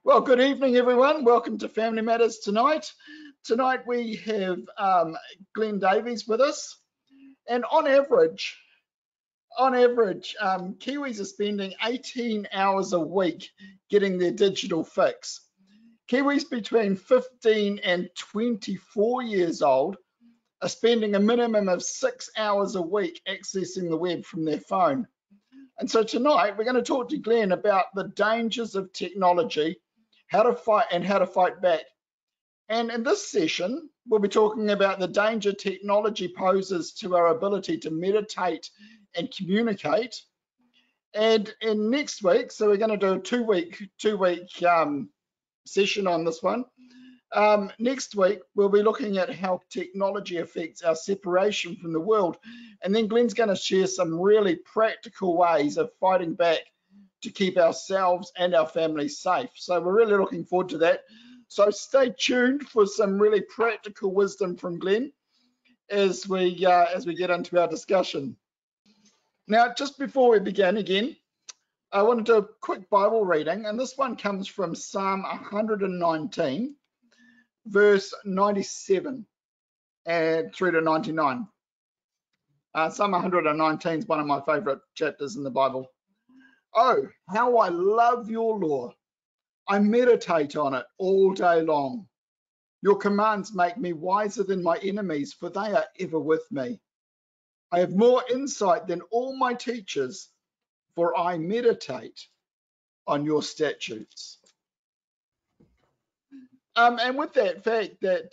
Well, good evening, everyone. Welcome to Family Matters tonight. Tonight we have Glen Davies with us, and on average, Kiwis are spending 18 hours a week getting their digital fix. Kiwis between 15 and 24 years old are spending a minimum of 6 hours a week accessing the web from their phone. And so tonight we're going to talk to Glen about the dangers of technology, how to fight back. And in this session, we'll be talking about the danger technology poses to our ability to meditate and communicate. And in next week, so we're going to do a two-week session on this one. Next week, we'll be looking at how technology affects our separation from the world. And then Glen's going to share some really practical ways of fighting back to keep ourselves and our families safe. So we're really looking forward to that. So stay tuned for some really practical wisdom from Glen as we get into our discussion. Now, just before we begin again, I want to do a quick Bible reading, and this one comes from Psalm 119, verse 97 and through to 99. Psalm 119 is one of my favorite chapters in the Bible. Oh, how I love your law. I meditate on it all day long. Your commands make me wiser than my enemies, for they are ever with me. I have more insight than all my teachers, for I meditate on your statutes. And with that fact that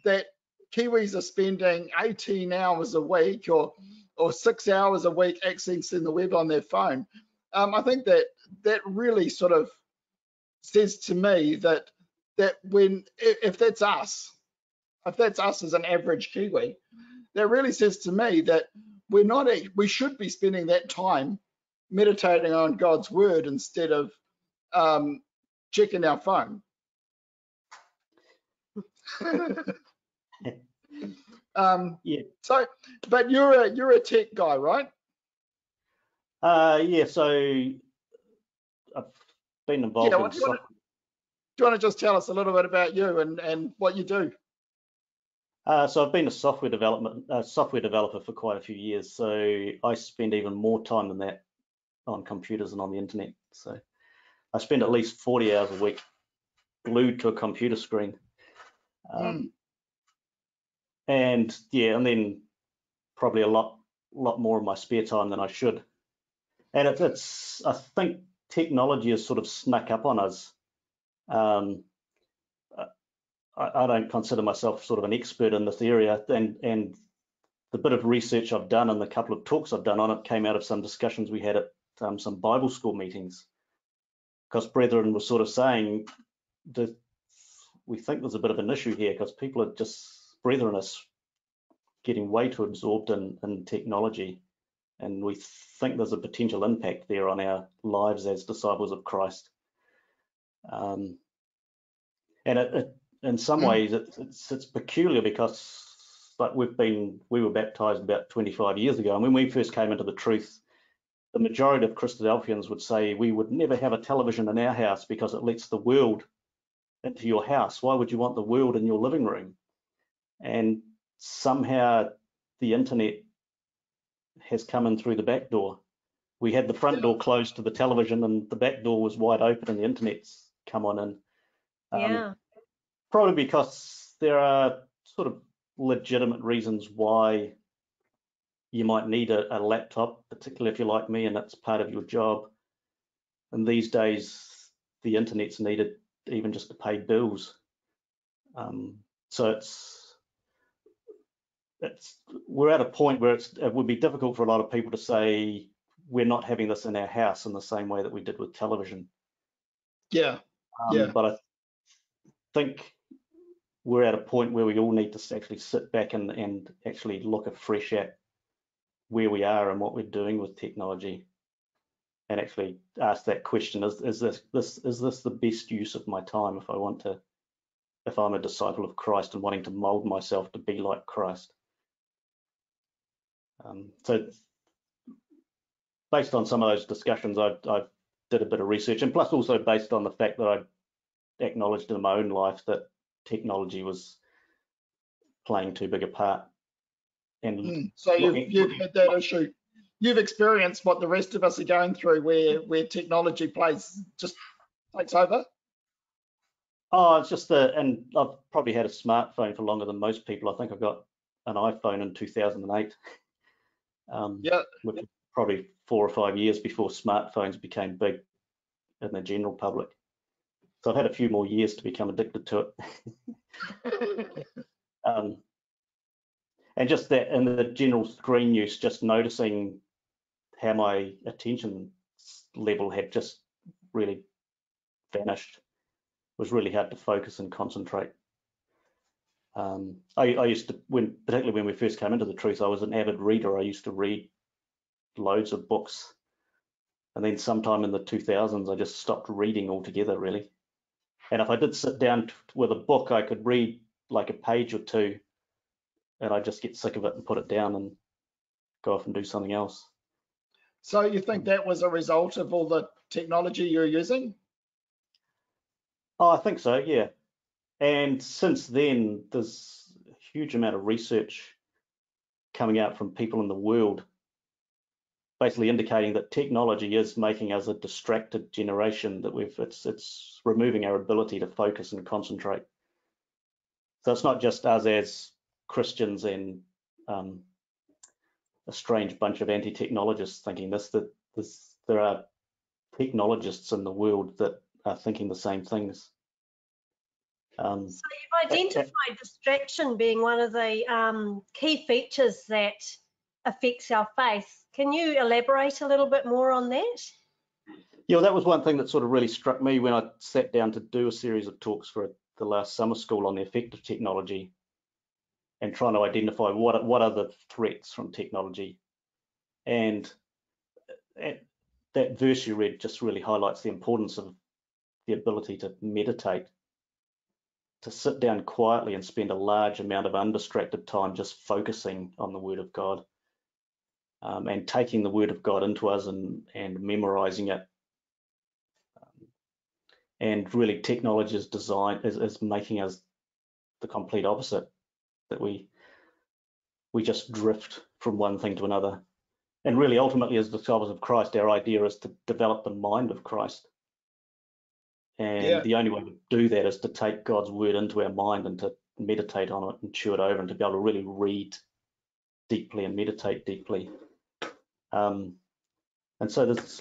that Kiwis are spending 18 hours a week or 6 hours a week accessing the web on their phone, I think that really sort of says to me that if that's us as an average Kiwi, that really says to me that we should be spending that time meditating on God's word instead of checking our phone. Yeah. So, but you're a tech guy, right? Yeah. So I've been involved in software. Do you want to just tell us a little bit about you and what you do? So I've been a software developer for quite a few years. So I spend even more time than that on computers and on the internet. So I spend at least 40 hours a week glued to a computer screen. And yeah, and then probably a lot more of my spare time than I should. And I think technology has sort of snuck up on us. I don't consider myself sort of an expert in this area, and the bit of research I've done and the couple of talks I've done on it came out of some discussions we had at some Bible school meetings, because brethren were sort of saying that we think there's a bit of an issue here because people are brethren are getting way too absorbed in technology, and we think there's a potential impact there on our lives as disciples of Christ. And in some ways it's peculiar because like we were baptized about 25 years ago, and when we first came into the truth, the majority of Christadelphians would say we would never have a television in our house because it lets the world into your house. Why would you want the world in your living room? And somehow the internet has come in through the back door. We had the front door closed to the television and the back door was wide open and the internet's come on in. Yeah. Probably because there are sort of legitimate reasons why you might need a laptop, particularly if you're like me and that's part of your job. And these days, the internet's needed even just to pay bills. So we're at a point where it would be difficult for a lot of people to say we're not having this in our house in the same way that we did with television. Yeah. But I think we're at a point where we all need to actually sit back and actually look afresh at where we are and what we're doing with technology, and actually ask that question: is this the best use of my time if I'm a disciple of Christ and wanting to mold myself to be like Christ? So based on some of those discussions, I did a bit of research, and plus also based on the fact that acknowledged in my own life that technology was playing too big a part. And So you've had that issue. You've experienced what the rest of us are going through, where technology just takes over. Oh, it's just and I've probably had a smartphone for longer than most people. I think I got an iPhone in 2008, which was probably 4 or 5 years before smartphones became big in the general public. So I've had a few more years to become addicted to it. And just that in the general screen use, just noticing how my attention level had just really vanished. It was really hard to focus and concentrate. I used to, particularly when we first came into the truth, I was an avid reader. I used to read loads of books. And then sometime in the 2000s, I just stopped reading altogether, really. And if I did sit down with a book, I could read like a page or two, and I'd just get sick of it and put it down and go off and do something else. So you think that was a result of all the technology you're using? Oh, I think so, yeah. And since then, there's a huge amount of research coming out from people in the world, basically indicating that technology is making us a distracted generation, that it's removing our ability to focus and concentrate. So it's not just us as Christians and a strange bunch of anti-technologists thinking this, that there are technologists in the world that are thinking the same things. So you've identified distraction being one of the key features that affects our faith. Can you elaborate a little bit more on that? Yeah, well, that was one thing that sort of really struck me when I sat down to do a series of talks for the last summer school on the effect of technology and trying to identify what are the threats from technology. And that verse you read just really highlights the importance of the ability to meditate, to sit down quietly and spend a large amount of undistracted time just focusing on the Word of God, and taking the Word of God into us and memorizing it. And really, technology is designed is making us the complete opposite, that we just drift from one thing to another. And really, ultimately, as disciples of Christ, our idea is to develop the mind of Christ. And the only way to do that is to take God's word into our mind and to meditate on it and chew it over and to be able to really read deeply and meditate deeply. And so there's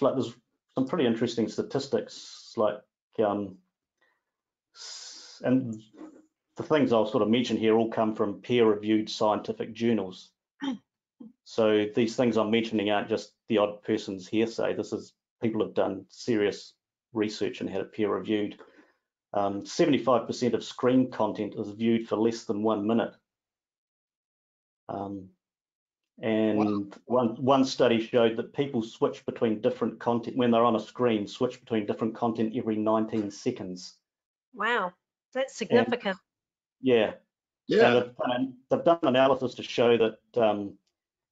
some pretty interesting statistics, like, and the things I'll sort of mention here all come from peer-reviewed scientific journals. So these things I'm mentioning aren't just the odd person's hearsay. This is people have done serious research and had it peer-reviewed. 75% of screen content is viewed for less than 1 minute. And one study showed that people switch between different content when they're on a screen, switch between different content every 19 seconds. Wow, that's significant. Yeah. And they've done analysis to show that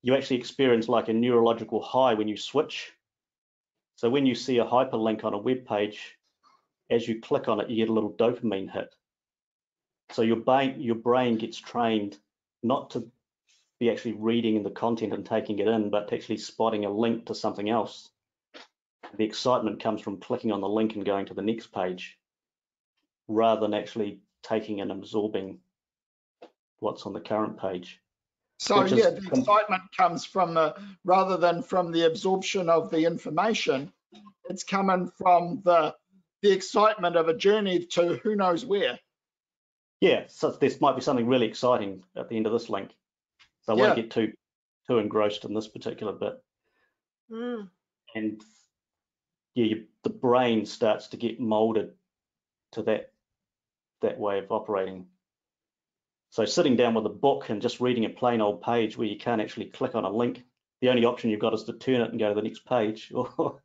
you actually experience like a neurological high when you switch. So when you see a hyperlink on a web page, as you click on it, you get a little dopamine hit. So your brain gets trained not to be actually reading the content and taking it in, but actually spotting a link to something else. The excitement comes from clicking on the link and going to the next page, rather than actually taking and absorbing what's on the current page. So yeah, the excitement comes from rather than from the absorption of the information, it's coming from the excitement of a journey to who knows where. Yeah, so there might be something really exciting at the end of this link. So I won't get too engrossed in this particular bit. And yeah, the brain starts to get molded to that way of operating. So sitting down with a book and just reading a plain old page where you can't actually click on a link, the only option you've got is to turn it and go to the next page. Or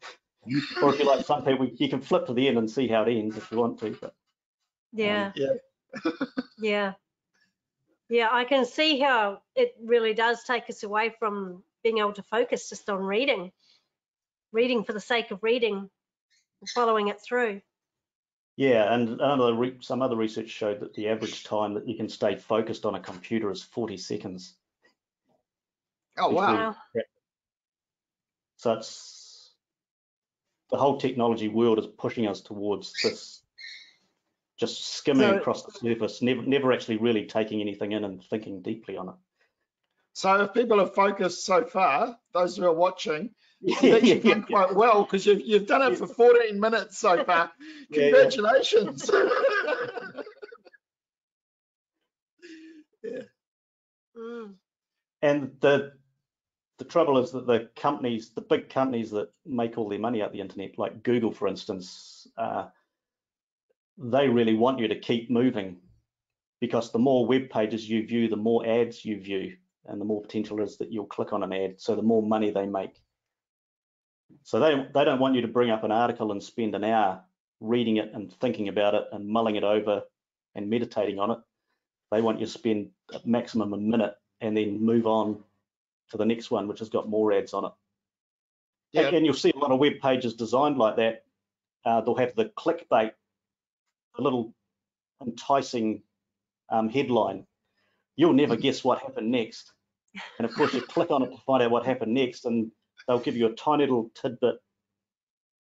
if you like some people, you can flip to the end and see how it ends if you want to. But yeah. I can see how it really does take us away from being able to focus just on reading for the sake of reading and following it through. Yeah, and some other research showed that the average time that you can stay focused on a computer is 40 seconds. Oh, wow. So it's the whole technology world is pushing us towards this, just skimming across the surface, never actually really taking anything in and thinking deeply on it. So if people have focused so far, those who are watching, you've actually done quite well, because you've done it for 14 minutes so far. Congratulations. Yeah. And the trouble is that the big companies that make all their money out the internet, like Google, for instance, they really want you to keep moving, because the more web pages you view, the more ads you view, and the more potential is that you'll click on an ad, so the more money they make. So they don't want you to bring up an article and spend an hour reading it and thinking about it and mulling it over and meditating on it. They want you to spend a maximum a minute and then move on to the next one, which has got more ads on it. Yeah. And you'll see a lot of web pages designed like that. They'll have the clickbait, a little enticing headline. You'll never guess what happened next. And of course, you click on it to find out what happened next, and they'll give you a tiny little tidbit,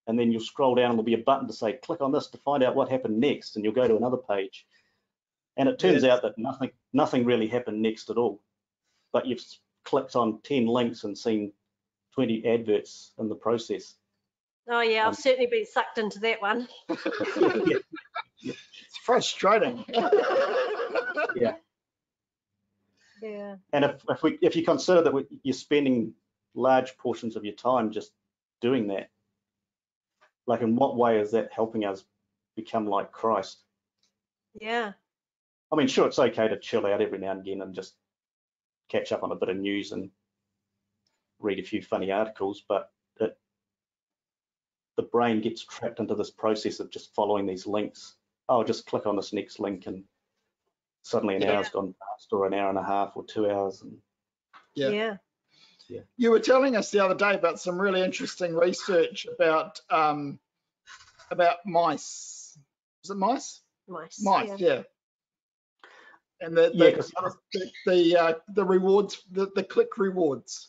and then you'll scroll down and there'll be a button to say, click on this to find out what happened next, and you'll go to another page. And it turns out that nothing really happened next at all. But you've clicked on 10 links and seen 20 adverts in the process. Oh yeah, I've certainly been sucked into that one. It's frustrating. Yeah. Yeah. And if you consider that you're spending large portions of your time just doing that, like, in what way is that helping us become like Christ? Yeah. I mean, sure, it's okay to chill out every now and again and just catch up on a bit of news and read a few funny articles, but the brain gets trapped into this process of just following these links. Oh, just click on this next link, and suddenly an hour's gone past, or an hour and a half, or 2 hours. And yeah. You were telling us the other day about some really interesting research about mice. Is it mice? Mice, yeah. And the rewards, the click rewards.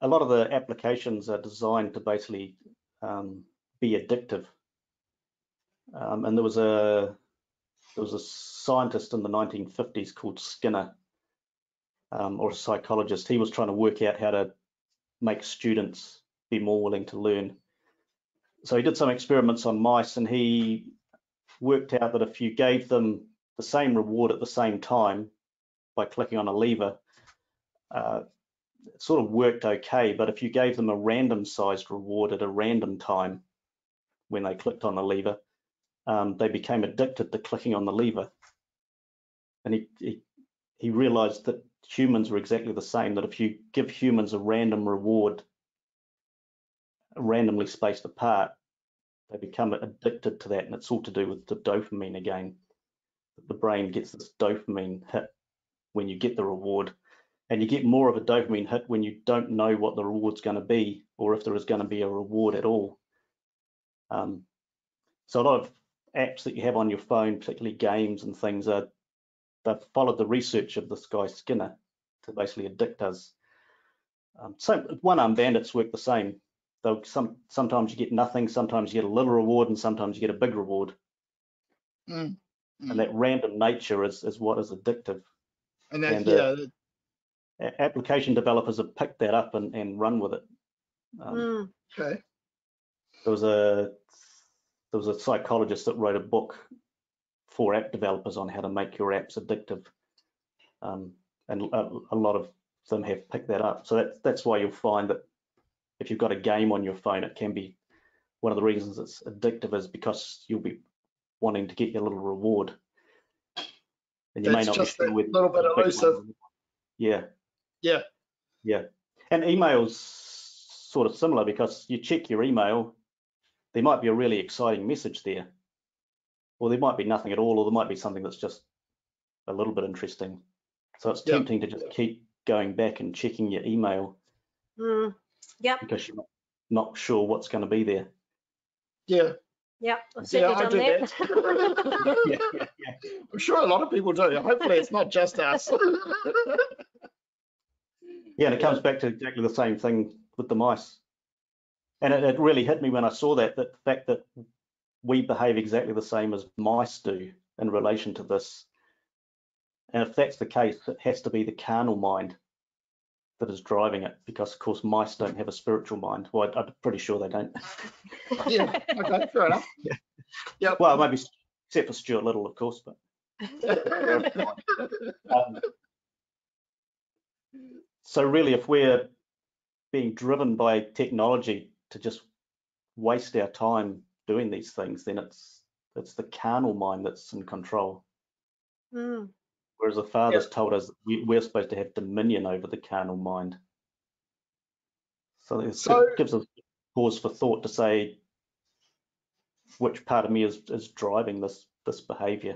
A lot of the applications are designed to basically be addictive. And there was a scientist in the 1950s called Skinner, or a psychologist. He was trying to work out how to make students be more willing to learn. So he did some experiments on mice, and he worked out that if you gave them the same reward at the same time by clicking on a lever, it sort of worked okay. But if you gave them a random sized reward at a random time when they clicked on the lever, they became addicted to clicking on the lever. And he realized that humans were exactly the same, that if you give humans a random reward, randomly spaced apart, they become addicted to that. And it's all to do with the dopamine again. The brain gets this dopamine hit when you get the reward, and you get more of a dopamine hit when you don't know what the reward's going to be, or if there is going to be a reward at all. So a lot of apps that you have on your phone, particularly games and things, they've followed the research of this guy Skinner to basically addict us. So one-armed bandits work the same. Sometimes you get nothing, sometimes you get a little reward, and sometimes you get a big reward. And that random nature is what is addictive. And application developers have picked that up and run with it. Okay. There was a psychologist that wrote a book for app developers on how to make your apps addictive, and a lot of them have picked that up. So that's why you'll find that if you've got a game on your phone, it can be one of the reasons it's addictive is because you'll be wanting to get your little reward, and you may not be sure with a little bit elusive. Yeah. And email's sort of similar, because you check your email, there might be a really exciting message there, or there might be nothing at all, or there might be something that's just a little bit interesting. So it's tempting to just keep going back and checking your email because you're not sure what's going to be there. Yeah. Yep, I've Yeah, certainly I done do that. that. I'm sure a lot of people do. Hopefully it's not just us. Yeah, and it comes back to exactly the same thing with the mice. And it really hit me when I saw that the fact that we behave exactly the same as mice do in relation to this. And if that's the case, it has to be the carnal mind that is driving it, because of course mice don't have a spiritual mind. Well, I'm pretty sure they don't. Yeah, okay, fair enough. Yep. Well, maybe except for Stuart Little, of course, but so really, if we're being driven by technology to just waste our time doing these things, then it's the carnal mind that's in control. Mm. Whereas the Father's told us we're supposed to have dominion over the carnal mind. So it gives us pause for thought to say, which part of me is driving this behavior?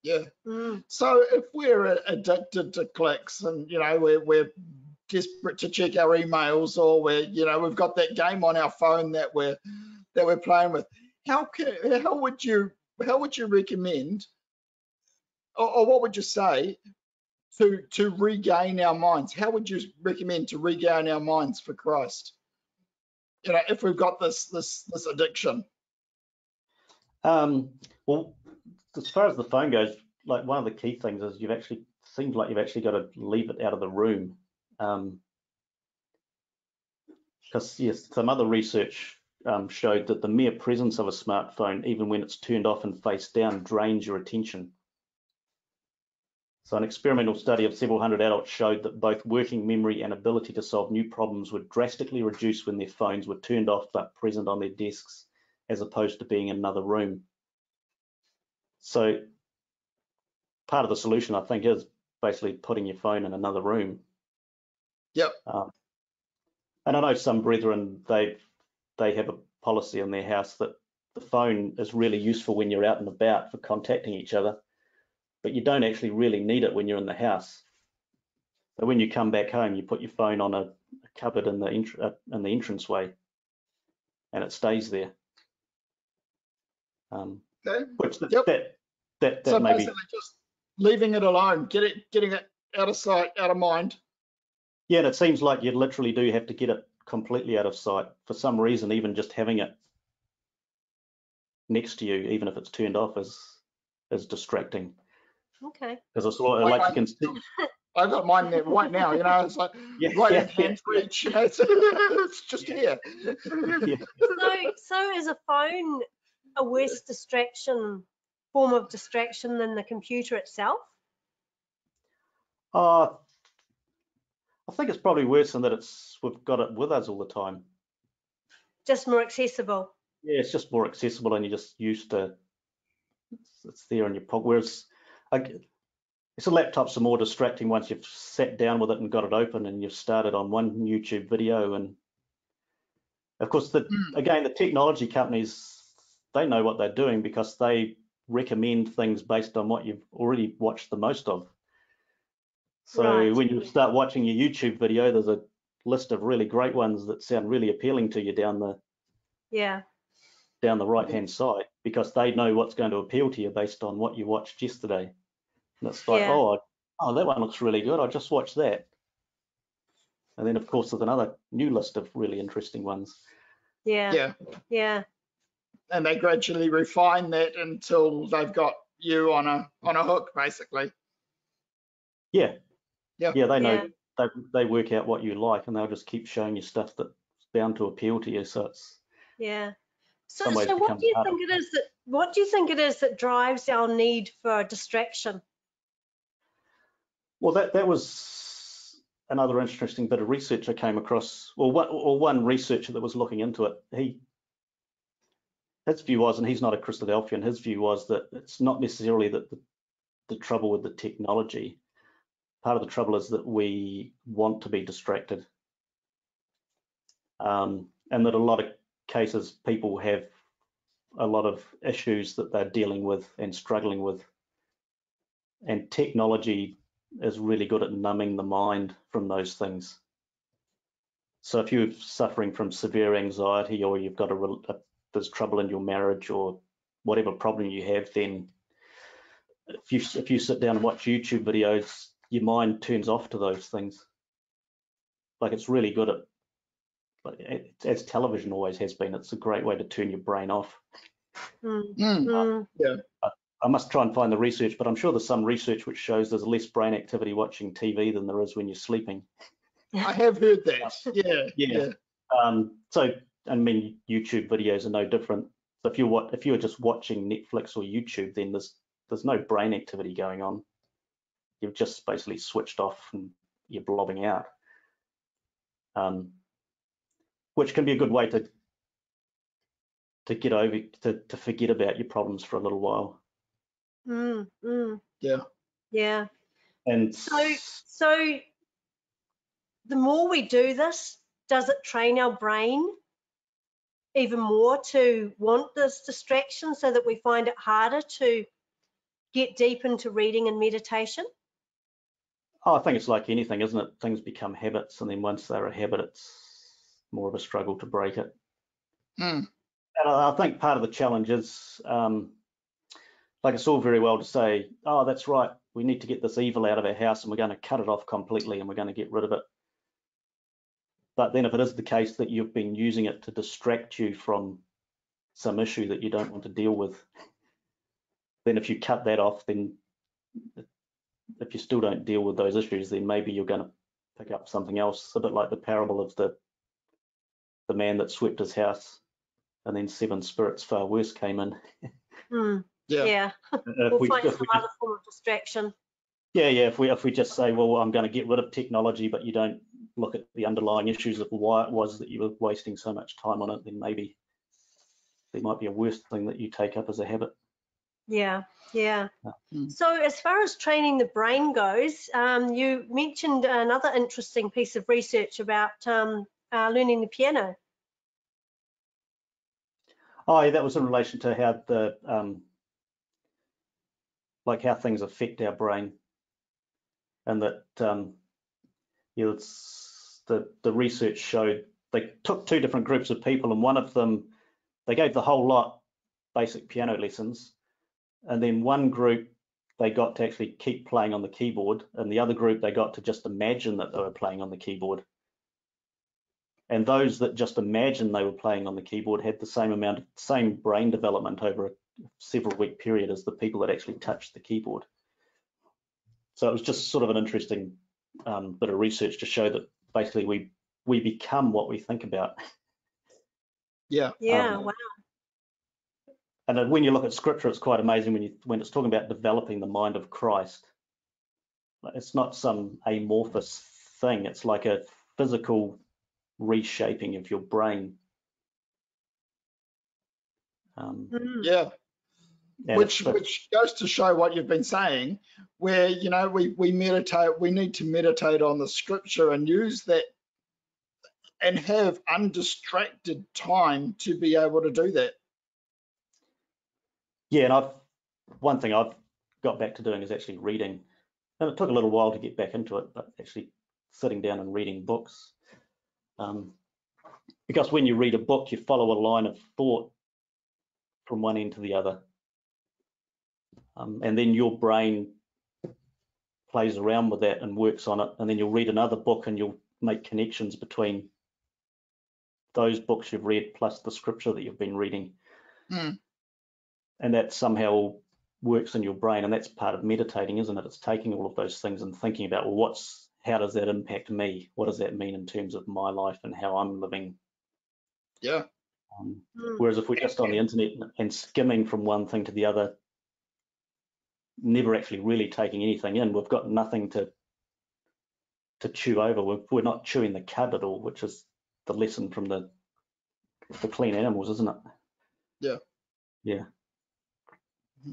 Yeah. So if we're addicted to clicks, and we're desperate to check our emails, or we've got that game on our phone that we're playing with, how would you recommend, or what would you say to regain our minds? How would you recommend to regain our minds for Christ? If we've got this addiction. Well, as far as the phone goes, like one of the key things is seems like you've actually got to leave it out of the room. Because yes, some other research showed that the mere presence of a smartphone, even when it's turned off and face down, drains your attention. So an experimental study of several hundred adults showed that both working memory and ability to solve new problems would drastically reduce when their phones were turned off but present on their desks, as opposed to being in another room. So part of the solution, I think, is basically putting your phone in another room. Yep. And I know some brethren, they have a policy in their house that the phone is really useful when you're out and about for contacting each other, but you don't actually really need it when you're in the house. So when you come back home, you put your phone on a cupboard in the entranceway, and it stays there. Okay. Which Yep. that so maybe basically just leaving it alone, getting it out of sight, out of mind. Yeah, and it seems like you literally do have to get it completely out of sight. For some reason, even just having it next to you, even if it's turned off, is distracting. Okay. Because it's like you can see. I've got mine there right now. It's like right in hand's reach. It's just here. So is a phone a worse form of distraction than the computer itself? I think it's probably worse in that we've got it with us all the time. Just more accessible. Yeah, it's just more accessible, and you're just used to it's there in your pocket. Whereas it's a laptop's more distracting once you've sat down with it and got it open and you've started on one YouTube video. And of course, again, the technology companies, they know what they're doing because they recommend things based on what you've already watched the most of. So when you start watching your YouTube video, there's a list of really great ones that sound really appealing to you down the right-hand side, because they know what's going to appeal to you based on what you watched yesterday. And it's like, oh, that one looks really good. I just watched that. And then, of course, there's another new list of really interesting ones. Yeah. And they gradually refine that until they've got you on a hook, basically. Yeah, they know. They work out what you like, and they'll just keep showing you stuff that's bound to appeal to you. So it's So what do you think it is that drives our need for distraction? Well, that was another interesting bit of research I came across. Well, one researcher that was looking into it, his view was, and he's not a Christadelphian, his view was that it's not necessarily that the trouble with the technology. Part of the trouble is that we want to be distracted, and that a lot of cases people have a lot of issues that they're dealing with and struggling with, and technology is really good at numbing the mind from those things. So if you're suffering from severe anxiety, or you've got a there's trouble in your marriage or whatever problem you have, then if you sit down and watch YouTube videos, your mind turns off to those things. Like, it's really good at, as television always has been, it's a great way to turn your brain off. Yeah. I must try and find the research, but I'm sure there's some research which shows there's less brain activity watching TV than there is when you're sleeping. I have heard that. Yeah. So, I mean, YouTube videos are no different. So if you're just watching Netflix or YouTube, then there's no brain activity going on. You've just basically switched off and you're blobbing out, which can be a good way to get over to forget about your problems for a little while. Yeah. And so the more we do this, does it train our brain even more to want this distraction, so that we find it harder to get deep into reading and meditation? I think it's like anything, isn't it? Things become habits, and then once they're a habit, it's more of a struggle to break it. And I think part of the challenge is, like, it's all very well to say, oh, that's right, we need to get this evil out of our house and we're going to cut it off completely and we're going to get rid of it. But then if it is the case that you've been using it to distract you from some issue that you don't want to deal with, then if you cut that off, then if you still don't deal with those issues, then maybe you're going to pick up something else, a bit like the parable of the man that swept his house and then 7 spirits far worse came in. Yeah. We'll find some other form of distraction. Yeah. If we just say, well, I'm going to get rid of technology, but you don't look at the underlying issues of why it was that you were wasting so much time on it, then maybe there might be a worse thing that you take up as a habit. Yeah. So as far as training the brain goes, you mentioned another interesting piece of research about learning the piano. Oh, yeah, that was in relation to how like how things affect our brain, and that the research showed they took 2 different groups of people, and one of them they gave the whole lot basic piano lessons, and then one group they got to actually keep playing on the keyboard, and the other group they got to just imagine that they were playing on the keyboard. And those that just imagined they were playing on the keyboard had the same brain development over a several week period as the people that actually touched the keyboard. So it was just sort of an interesting bit of research to show that basically we become what we think about. Wow. And when you look at scripture, it's quite amazing when it's talking about developing the mind of Christ. It's not some amorphous thing. It's like a physical reshaping of your brain. Which goes to show what you've been saying, where we meditate, we need to meditate on the scripture and use that and have undistracted time to be able to do that. Yeah, and one thing I've got back to doing is actually reading, and it took a little while to get back into it, but actually sitting down and reading books. Because when you read a book, you follow a line of thought from one end to the other. And then your brain plays around with that and works on it. And then you'll read another book and you'll make connections between those books you've read plus the scripture that you've been reading. And that somehow works in your brain. And that's part of meditating, isn't it? It's taking all of those things and thinking about, well, how does that impact me? What does that mean in terms of my life and how I'm living? Yeah. Whereas if we're just on the internet and skimming from one thing to the other, never actually really taking anything in, we've got nothing to chew over. We're not chewing the cud at all, which is the lesson from the clean animals, isn't it? Yeah.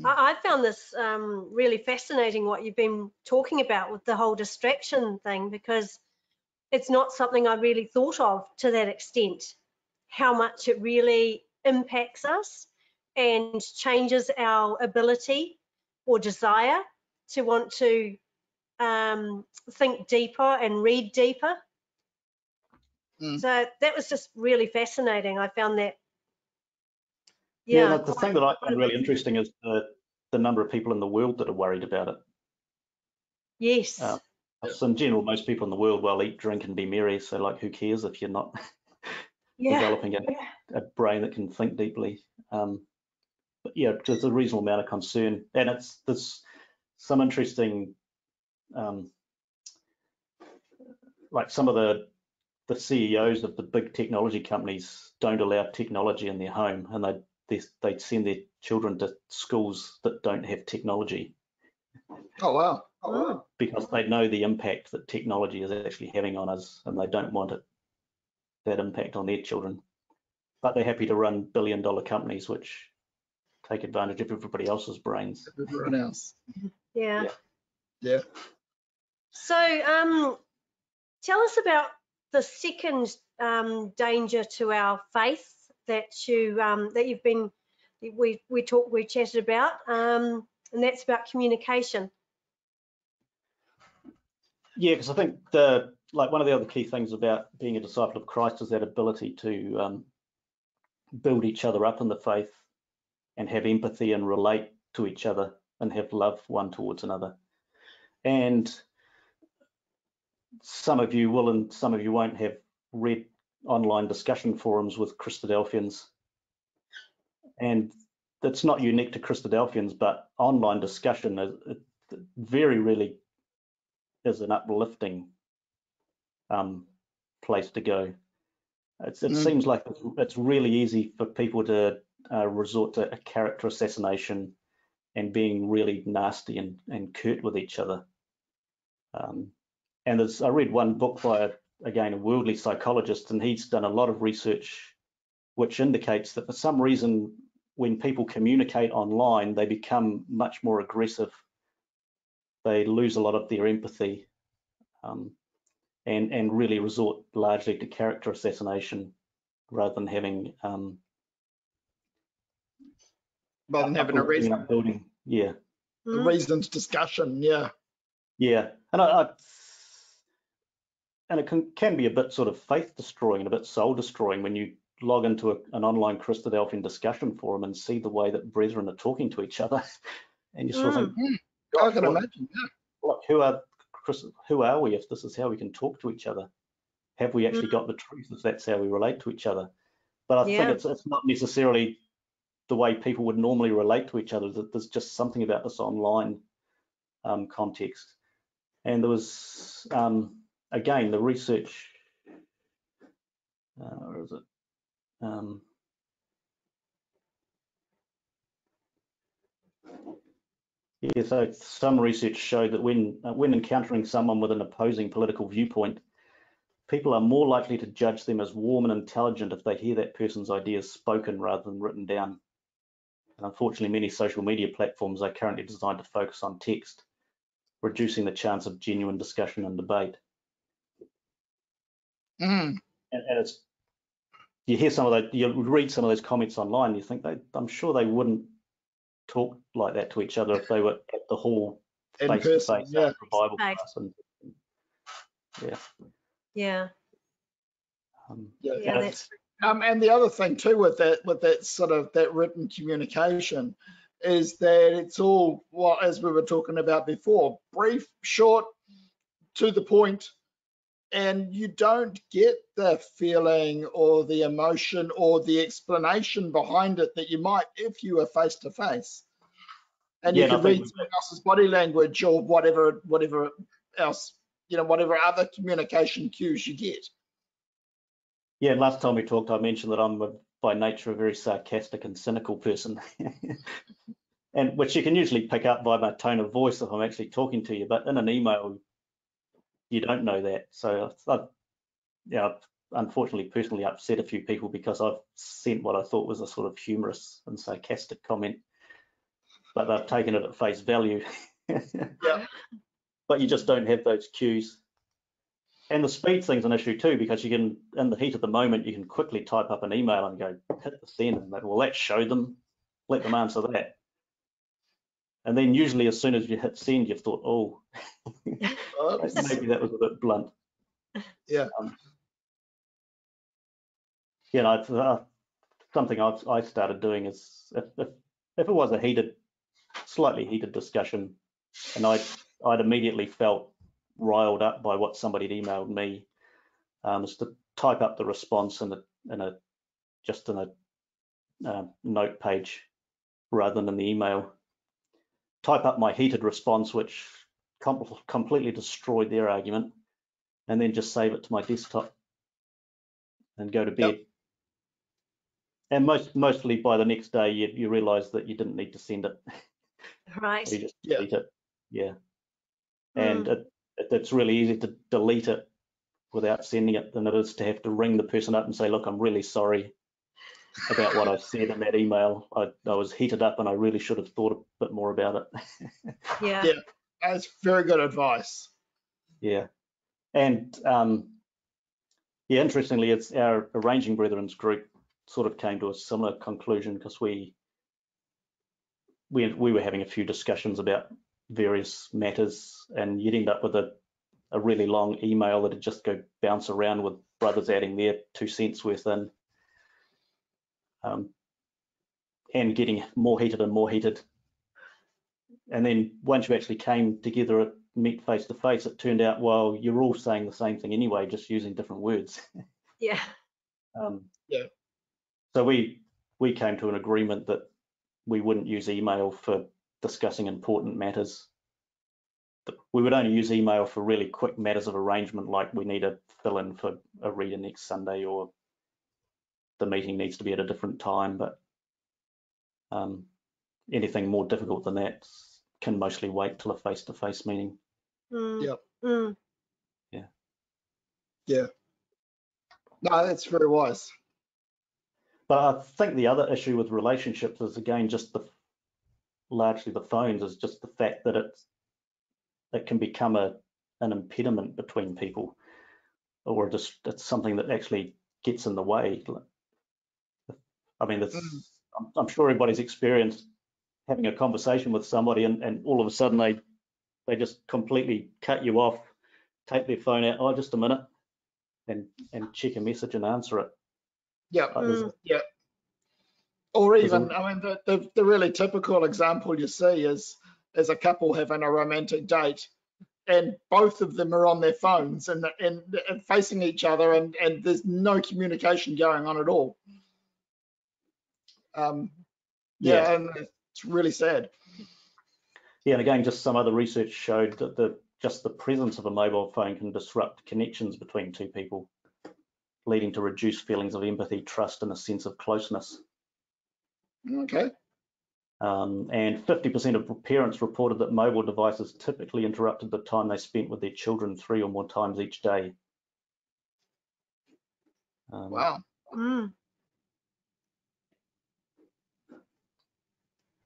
I found this really fascinating, what you've been talking about with the whole distraction thing, because it's not something I really thought of to that extent, how much it really impacts us and changes our ability or desire to want to think deeper and read deeper. So that was just really fascinating. I found that Yeah, the thing that I find really interesting is the number of people in the world that are worried about it. Yes. So in general, most people in the world will eat, drink, and be merry. So, like, who cares if you're not developing a brain that can think deeply? But yeah, there's a reasonable amount of concern, and there's some interesting, like some of the CEOs of the big technology companies don't allow technology in their home, and they send their children to schools that don't have technology. Oh wow. Because they know the impact that technology is actually having on us, and they don't want that impact on their children. But they're happy to run billion-dollar companies which take advantage of everybody else's brains. Everyone else. Yeah. So tell us about the second danger to our faith that you've been we chatted about, and that's about communication. Yeah, because I think one of the other key things about being a disciple of Christ is that ability to build each other up in the faith and have empathy and relate to each other and have love one towards another. And some of you will and some of you won't have read online discussion forums with Christadelphians. And that's not unique to Christadelphians, but online discussion very rarely is an uplifting place to go. It seems like it's really easy for people to resort to a character assassination and being really nasty and curt with each other. And I read one book by, a worldly psychologist, and he's done a lot of research which indicates that for some reason, when people communicate online, they become much more aggressive. They lose a lot of their empathy and really resort largely to character assassination rather than having a reason. Building. Yeah. A reasoned discussion. Yeah. Yeah. And it can be a bit sort of faith destroying and a bit soul destroying when you log into an online Christadelphian discussion forum and see the way that brethren are talking to each other, and you sort of think, I can imagine. Yeah. Like, who are we if this is how we can talk to each other? Have we actually got the truth if that's how we relate to each other? But I think it's not necessarily the way people would normally relate to each other. That there's just something about this online context. And there was again the research. Where is it? Yeah, so some research showed that when encountering someone with an opposing political viewpoint, people are more likely to judge them as warm and intelligent if they hear that person's ideas spoken rather than written down. And unfortunately, many social media platforms are currently designed to focus on text, reducing the chance of genuine discussion and debate. And it's, you hear some of that, you read some of those comments online, you think I'm sure they wouldn't talk like that to each other if they were at the hall face to face after a Bible class. And, and the other thing too with that sort of that written communication is that it's all as we were talking about before, brief, short, to the point, and you don't get the feeling or the emotion or the explanation behind it that you might if you were face to face. And you can read someone else's body language or whatever else, whatever other communication cues you get. Yeah, last time we talked, I mentioned that I'm by nature a very sarcastic and cynical person, and which you can usually pick up by my tone of voice if I'm actually talking to you. But in an email, you don't know that. So I've unfortunately personally upset a few people because I've sent what I thought was a sort of humorous and sarcastic comment, but they've taken it at face value. But you just don't have those cues. And the speed thing's an issue too, because you can, in the heat of the moment, you can quickly type up an email and go, hit the send, and well, let's show them, let them answer that. And then usually as soon as you hit send, you've thought, oh, maybe that was a bit blunt. Yeah. something I started doing is if it was a slightly heated discussion, and I'd immediately felt riled up by what somebody had emailed me, is to type up the response in a note page rather than in the email. Type up my heated response, which completely destroyed their argument, and then just save it to my desktop and go to bed. Yep. And mostly by the next day, you realise that you didn't need to send it. Right. You just delete it. Yeah. And Mm. it's really easy to delete it without sending it than it is to have to ring the person up and say, look, I'm really sorry about what I said in that email. I was heated up and I really should have thought a bit more about it. Yeah. Yeah, that's very good advice. Yeah. And yeah, interestingly, it's our Arranging Brethren's group sort of came to a similar conclusion, because we were having a few discussions about various matters, and you'd end up with a really long email that'd just go bounce around with brothers adding their 2 cents worth in, and getting more heated and more heated. And then once you actually came together at meet face to face, it turned out, well, you're all saying the same thing anyway, just using different words. Yeah. Yeah. So we came to an agreement that we wouldn't use email for discussing important matters. We would only use email for really quick matters of arrangement, like we need to fill in for a reader next Sunday, or the meeting needs to be at a different time. But anything more difficult than that can mostly wait till a face-to-face meeting. Mm. Yep. Mm. Yeah. Yeah. No, that's very wise. But I think the other issue with relationships is, again, just largely the phones, is just the fact that it can become an impediment between people, or just it's something that actually gets in the way. I mean, I'm sure everybody's experienced having a conversation with somebody and all of a sudden they just completely cut you off, take their phone out, oh, just a minute, and check a message and answer it. Yeah. Mm. Yeah. Or even, I mean, the really typical example you see is a couple having a romantic date, and both of them are on their phones and facing each other, and there's no communication going on at all. Yeah, and it's really sad. Yeah, and again, just some other research showed that just the presence of a mobile phone can disrupt connections between two people, leading to reduced feelings of empathy, trust, and a sense of closeness. Okay. And 50% of parents reported that mobile devices typically interrupted the time they spent with their children 3 or more times each day. Wow. Mm.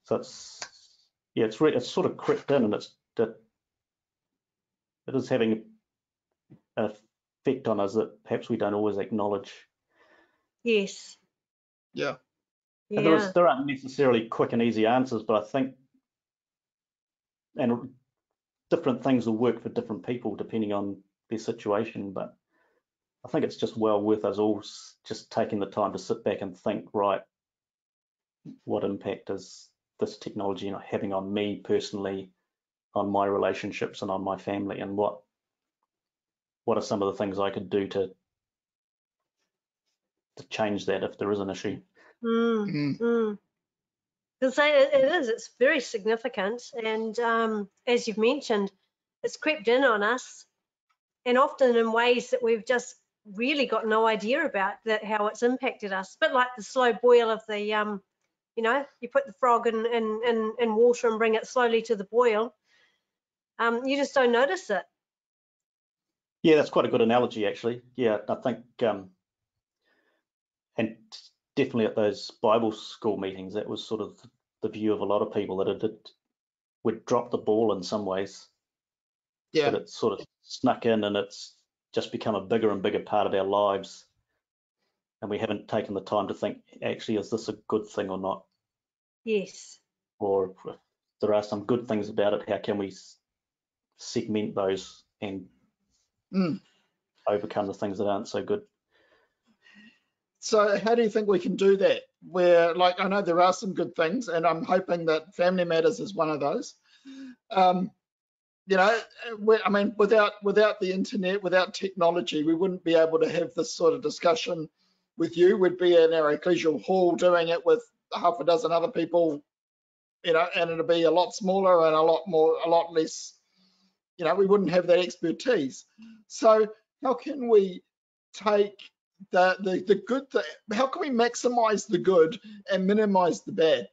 So it's sort of crept in, and it is having an effect on us that perhaps we don't always acknowledge. Yes. Yeah. And Yeah. there aren't necessarily quick and easy answers, but I think, and different things will work for different people depending on their situation, but I think it's just well worth us all just taking the time to sit back and think, right, what impact is this technology having on me personally, on my relationships and on my family, and what are some of the things I could do to change that if there is an issue. Mm. Mm. Because it's very significant, and as you've mentioned, it's crept in on us, and often in ways that we've just really got no idea about how it's impacted us. But like the slow boil of the, you put the frog in water and bring it slowly to the boil. You just don't notice it. Yeah, that's quite a good analogy, actually. Yeah, I think, and definitely at those Bible school meetings, that was sort of the view of a lot of people, that we'd dropped the ball in some ways. Yeah. That it's sort of snuck in and it's just become a bigger and bigger part of our lives. And we haven't taken the time to think, actually, is this a good thing or not? Yes. Or if there are some good things about it, how can we segment those and overcome the things that aren't so good? So how do you think we can do that? Where, like, I know there are some good things, and I'm hoping that Family Matters is one of those. You know, I mean, without the internet, without technology, we wouldn't be able to have this sort of discussion with you. We'd be in our ecclesial hall doing it with half a dozen other people, you know, and it'd be a lot smaller and a lot less, you know, we wouldn't have that expertise. So how can we take the good, how can we maximize the good and minimize the bad?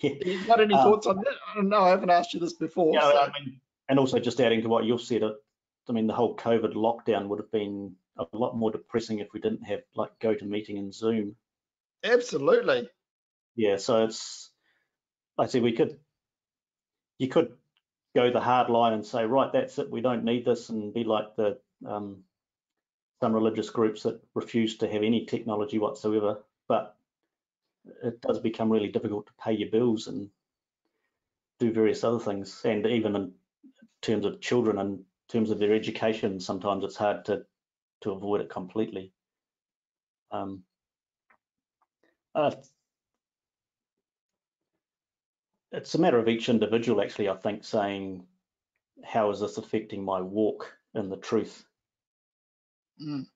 You got any thoughts on that? I don't know, I haven't asked you this before. Yeah, So. I mean, and also just adding to what you've said, I mean, the whole COVID lockdown would have been a lot more depressing if we didn't have like GoToMeeting and Zoom. Absolutely. Yeah, so it's, like I said, you could go the hard line and say, right, that's it, we don't need this, and be like the some religious groups that refuse to have any technology whatsoever. But it does become really difficult to pay your bills and do various other things, and even in terms of children and in terms of their education, sometimes it's hard to avoid it completely. It's a matter of each individual, actually, I think, saying, how is this affecting my walk in the truth? And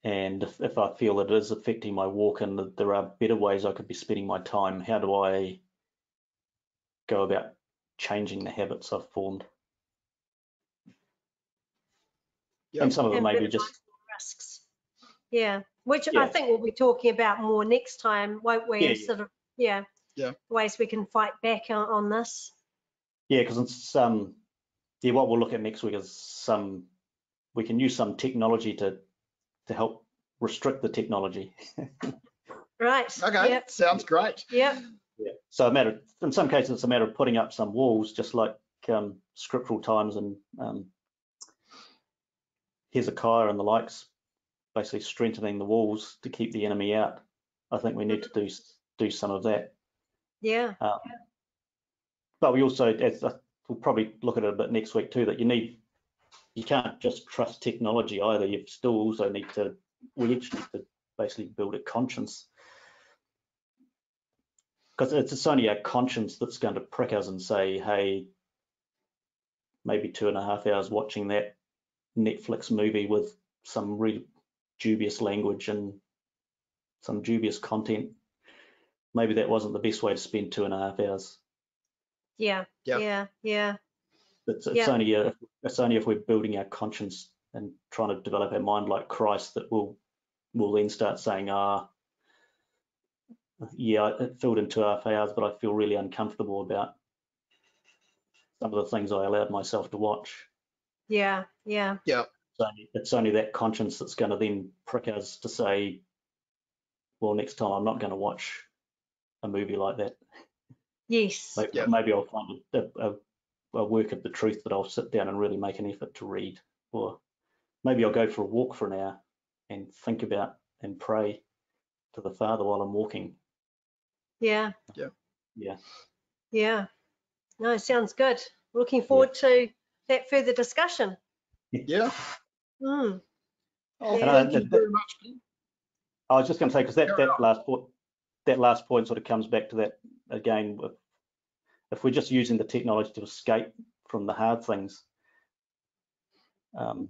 if I feel it is affecting my walk and that there are better ways I could be spending my time, how do I go about changing the habits I've formed? Yep. And some of them maybe just risks. Yeah, which yeah. I think we'll be talking about more next time, won't we? Yeah, sort of, yeah, ways we can fight back on this. Yeah, because it's yeah, what we'll look at next week is we can use some technology to help restrict the technology. Right. Okay. Yep. Sounds great. Yep. Yeah. So in some cases, it's a matter of putting up some walls, just like scriptural times and Hezekiah and the likes, basically strengthening the walls to keep the enemy out. I think we need to do some of that. Yeah. But we also, we'll probably look at it a bit next week too, that you can't just trust technology either. You still also need to, we each need to basically build a conscience. Because it's only our conscience that's going to prick us and say, hey, maybe 2.5 hours watching that Netflix movie with some really dubious language and some dubious content, maybe that wasn't the best way to spend 2.5 hours. Yeah. It's only if we're building our conscience and trying to develop our mind like Christ that we'll then start saying, yeah, it filled in 2.5 hours, but I feel really uncomfortable about some of the things I allowed myself to watch. Yeah. It's only that conscience that's going to then prick us to say, well, next time I'm not going to watch a movie like that. Yes. Maybe I'll find a work of the truth that I'll sit down and really make an effort to read, or maybe I'll go for a walk for an hour and think about and pray to the Father while I'm walking. Yeah. No, sounds good. Looking forward to that further discussion. Yeah. Mm. Oh, thank you very much. I was just going to say, because that last point sort of comes back to that again. If we're just using the technology to escape from the hard things, then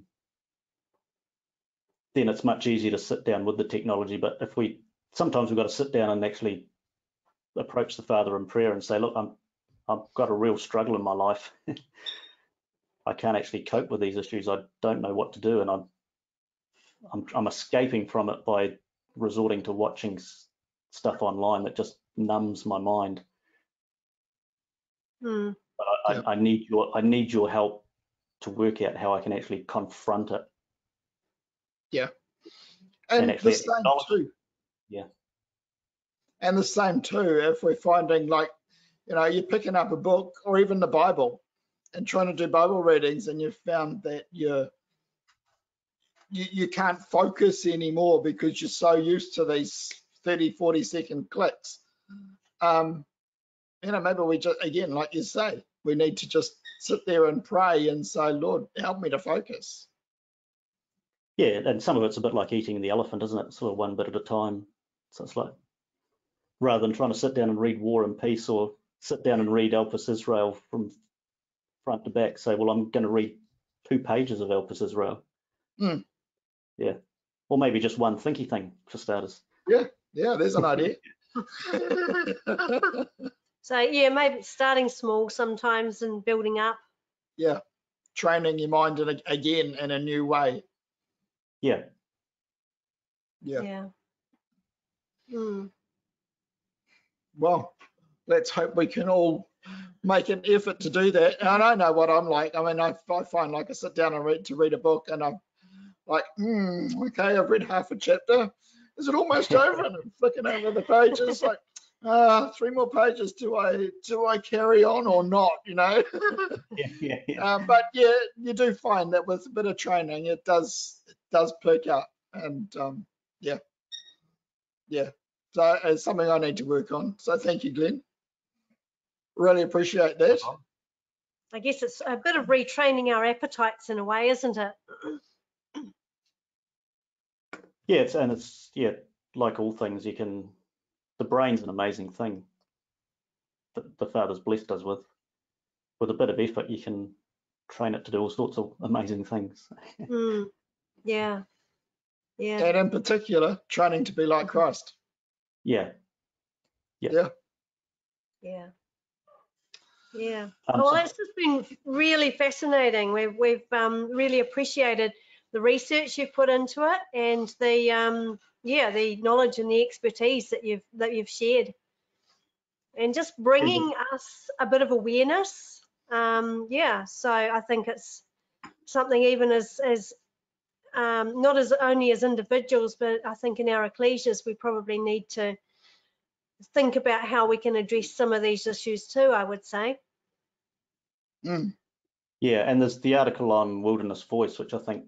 it's much easier to sit down with the technology. But sometimes we've got to sit down and actually approach the Father in prayer and say, look, I've got a real struggle in my life. I can't actually cope with these issues. I don't know what to do, and I'm escaping from it by resorting to watching stuff online that just numbs my mind. But I need your help to work out how I can actually confront it. Yeah, and the same too. Yeah, and the same too if we're finding, like, you know, you're picking up a book or even the Bible and trying to do Bible readings, and you've found that you can't focus anymore because you're so used to these 30-40 second clicks. You know, maybe we just, again, like you say, we need to just sit there and pray and say, Lord, help me to focus. Yeah, and some of it's a bit like eating the elephant, isn't it? Sort of one bit at a time. So it's like, rather than trying to sit down and read War and Peace or sit down and read Elpis Israel from front to back, say, well, I'm going to read 2 pages of Elpis Israel. Mm. Yeah. Or maybe just one thinky thing for starters. Yeah, there's an idea. So yeah, maybe starting small sometimes and building up. Yeah, training your mind again in a new way. Yeah. Yeah. Mm. Well, let's hope we can all make an effort to do that. And I know what I'm like. I mean, I find like I sit down and read a book, and I'm like, okay, I've read half a chapter. Is it almost over? And I'm flicking over the pages, like, 3 more pages. Do I carry on or not? You know. Yeah. But yeah, you do find that with a bit of training, it does perk up, and yeah. So it's something I need to work on. So thank you, Glenn. Really appreciate that. I guess it's a bit of retraining our appetites in a way, isn't it? Yeah, it's like all things, the brain's an amazing thing that the Father's blessed us with. With a bit of effort, you can train it to do all sorts of amazing things. Yeah. And in particular, training to be like Christ. Yeah. Yeah. Well, it's just been really fascinating. We've really appreciated the research you've put into it, and the the knowledge and the expertise that you've shared, and just bringing us a bit of awareness. So I think it's something even as not as only as individuals, but I think in our ecclesias we probably need to think about how we can address some of these issues too, I would say. Yeah, and there's the article on Wilderness Voice, which I think,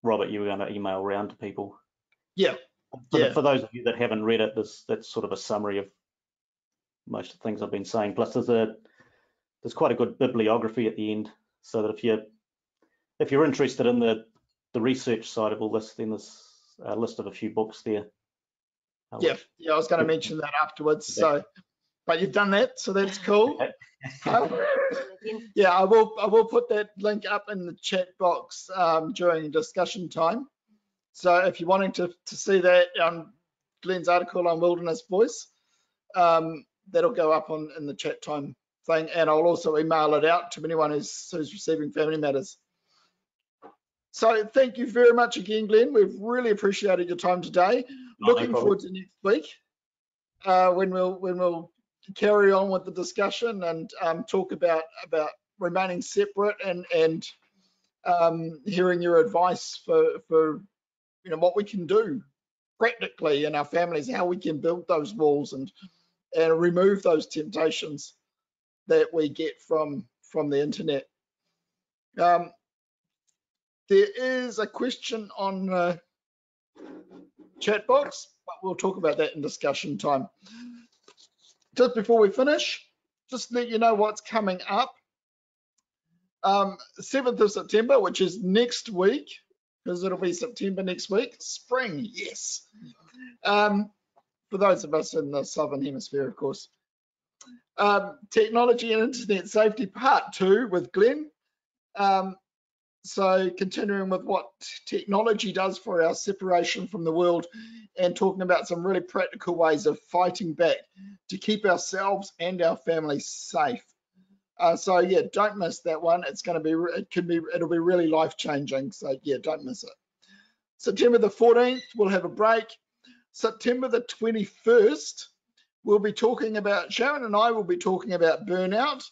Robert, you were going to email around to people. Yeah. For those of you that haven't read it, that's sort of a summary of most of the things I've been saying. Plus, there's quite a good bibliography at the end, so that if you're interested in the research side of all this, then there's a list of a few books there. I was going to mention that afterwards. So, but you've done that, so that's cool. Yeah, I will put that link up in the chat box during discussion time. So if you're wanting to see that on Glenn's article on Wilderness Voice, that'll go up in the chat time thing, and I'll also email it out to anyone who's receiving Family Matters. So thank you very much again, Glen. We've really appreciated your time today. Looking forward to next week when we'll carry on with the discussion and talk about remaining separate and hearing your advice for what we can do practically in our families, how we can build those walls and remove those temptations that we get from the internet. There is a question on the chat box, but we'll talk about that in discussion time. Just before we finish, just let you know what's coming up. 7th of September, which is next week, because it'll be September next week. Spring, yes. For those of us in the Southern Hemisphere, of course. Technology and Internet Safety Part 2 with Glen. So continuing with what technology does for our separation from the world and talking about some really practical ways of fighting back to keep ourselves and our families safe. So yeah, don't miss that one. It'll be really life-changing. So yeah, don't miss it. September the 14th, we'll have a break. September the 21st, Sharon and I will be talking about burnout,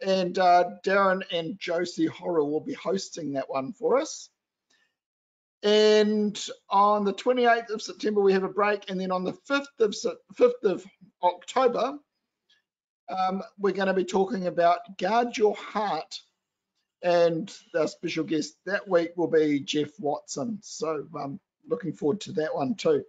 and Darren and Josie Horror will be hosting that one for us. And on the 28th of September, we have a break. And then on the 5th of October, we're going to be talking about Guard Your Heart. And our special guest that week will be Jeff Watson. So looking forward to that one too.